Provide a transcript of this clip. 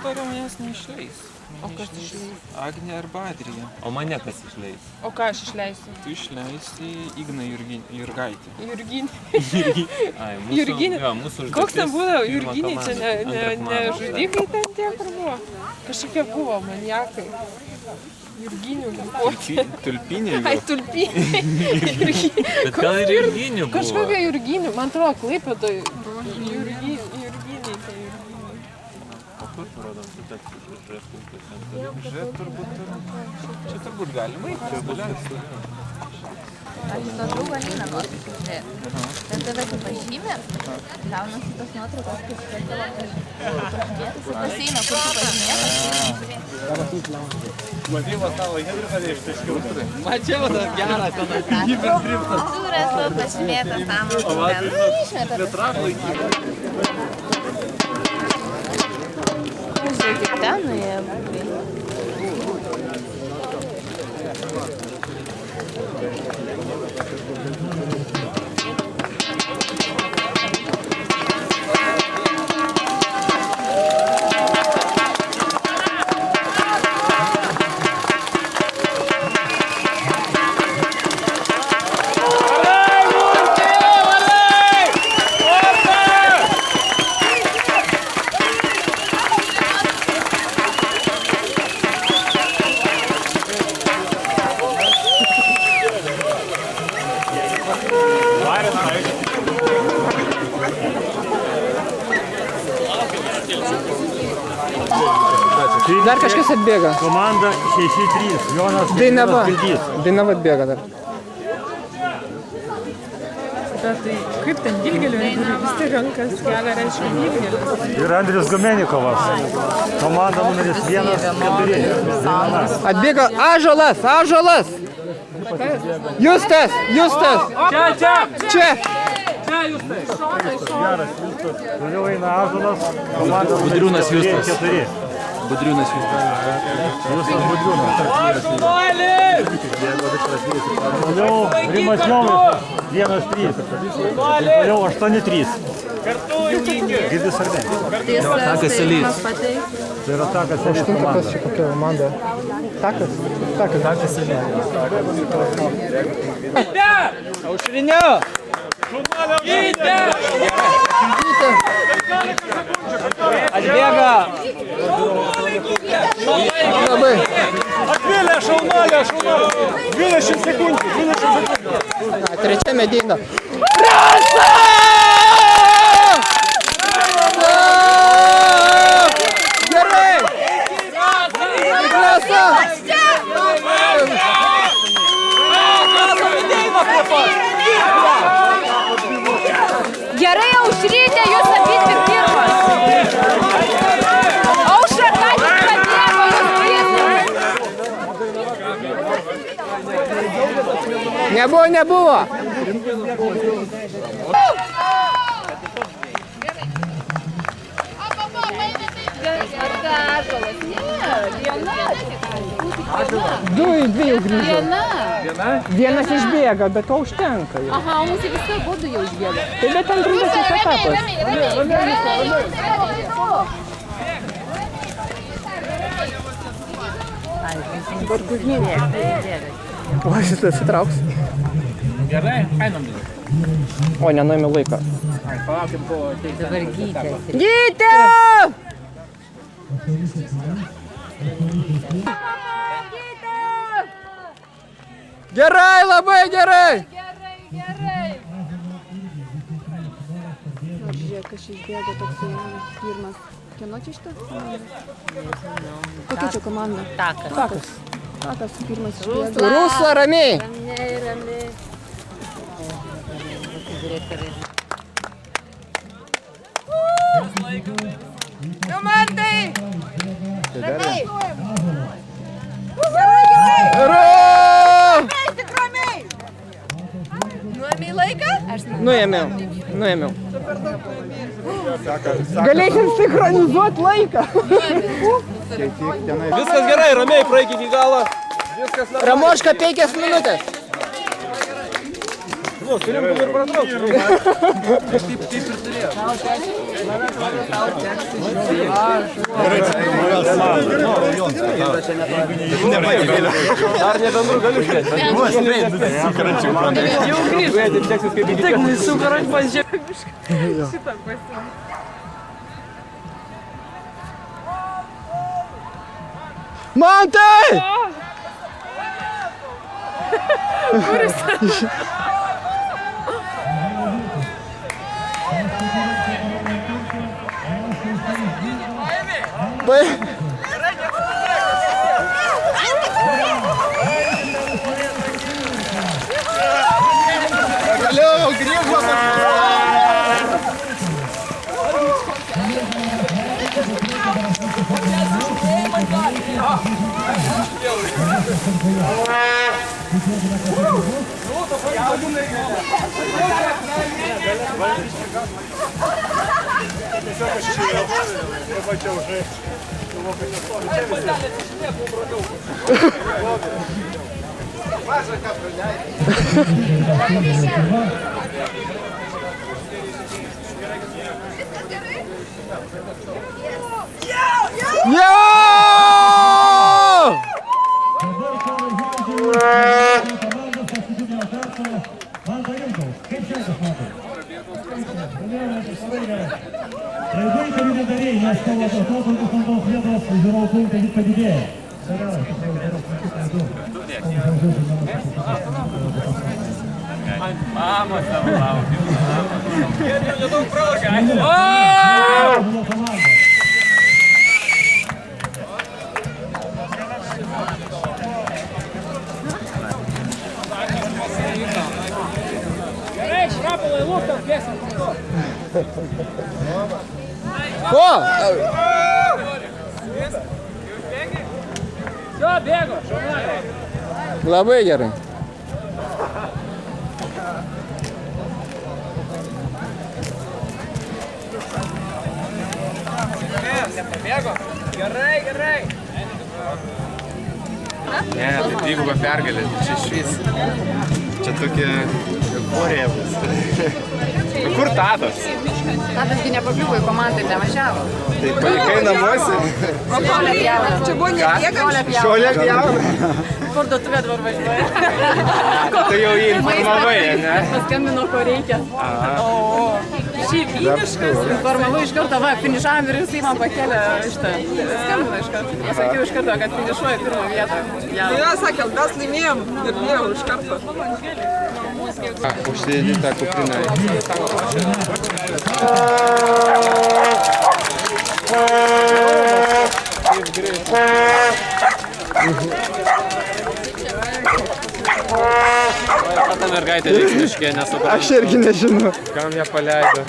toliau manęs neišleis. O kas išleis? Agnė arba Adrija. O mane kas išleis? O ką aš išleisiu? Tu išleisi Igną Jurgaitį. Jurginį. Ai, Jurginį. Mūsų užduotis. Koks ten būdavo? Pirma Jurginiai čia komanda, ne žudikai ten tie, kur buvo? Kažkokie buvo maniakai. Jurginių grupuotė. Tulpiniai. Ai, tulpiniai. Bet gal ir Jurginių buvo? Kažkokia Jurginių, man atrodo, Klaipėdoj. Jurginiai. O kur parodom su tekstu iš Respublikos? Čia turbūt galima. Čia bus. Aš to draugo Lina noriu pasižiūrėti. Ten tave pažymė, gaunasi tos nuotraukos, kaip tavo pažymėtas, paseina, kur tu pažymėtas. Matyvas tavo Henriką neištaškiau. Mačiau tą gerą ten. Turas tavo pažymėtas tam. Žiūrėkit, ten nuėjo. Dar kažkas atbėga. Komanda 6-3. Jonas Dainava. Kildys. Dainava atbėga dar. Bet tai kaip ten Dilgelio, vis tiek rankas kelia, reiškia Dilgelis. Ir Andrius Gomenikovas. Komanda numeris 1-4. Atbėga Ąžuolas, Ąžuolas. Justas. Čia. Toliau eina Ąžuolas. Komanda Budriūnas Justas. 4. Budriūnas Justas. Justas Budriūnas. Toliau Rimas Jonas. 1-3. Toliau 8-3. Girdis ar ne? Takas Elys. Tai yra Takas Elys komanda. Kas čia kokia komanda? Takas. Aušrinio. Atbėga. Labai. Atvilė šaunuolė. 20 sekundžių. Trečia medina. Gerai. Krasa. Gerai, Aušrytė, jūs abidvi pirmas. Aušra, ką tik pabėgo, jūs Nebuvo. Du į dvi jau grįžo. Vienas išbėga, bet to užtenka. Aha, o mūsų visi būdų jau išbėga. Tai bet antrasis etapas. O šitas atsitrauks. Gerai, einam. O, nenuėmė laiką. Palaukim po Dabar Gytė. Gytė! Gerai, labai gerai! Žiūrėk, kas išbėgo toks pirmas. Kieno čia šitą? Kokia čia komanda? Takas. Takas pirmas išbėgo. Rusla, ramiai! Ramiai. Komandai! Ramiai! Nuėmei laiką? Nuėmiau. Galėsim sinchronizuoti laiką. Viskas gerai, ramiai praeik iki galo. Ramoška 5 minutės. turim ir pratraukti. Ar ne bendru galiu žiūrėti? Jau grįžti, teksis kaip įdėkti. Tik sukarant pažiūrėti. Šitą pasiūlymą. Mantai! Galiau, grįžo! Mama tavo laukia. Rapolai, lūktas, bėsim. O! Jo, bėgo, šaunuoliai. Labai gerai. Nepabėgo? Gerai, gerai. Ne, tai dviguba pergalė, čia išvis. Čia tokia euforija bus. Kur Tadas? Tadas nepakliuvo į komandą ir nevažiavo. Tai palikai namuose? Čia buvo Šolė pjauna. Parduotuvė dabar važiuoja. Tai jau jį informavai, ne? Paskambino, ko reikia. Šeimyniškas. Informavau iš karto, va, finišavom ir jisai man pakėlė šitą. Skambino iš karto. Pasakiau iš karto, kad finišuoju pirmą vietą. Ja, sakė, mes laimėjom ir jau iš karto. Užsidėti tą kuprinę. Ta mergaitė liks miške, nesuprantu. Aš irgi nežinau. Kam ją paleido?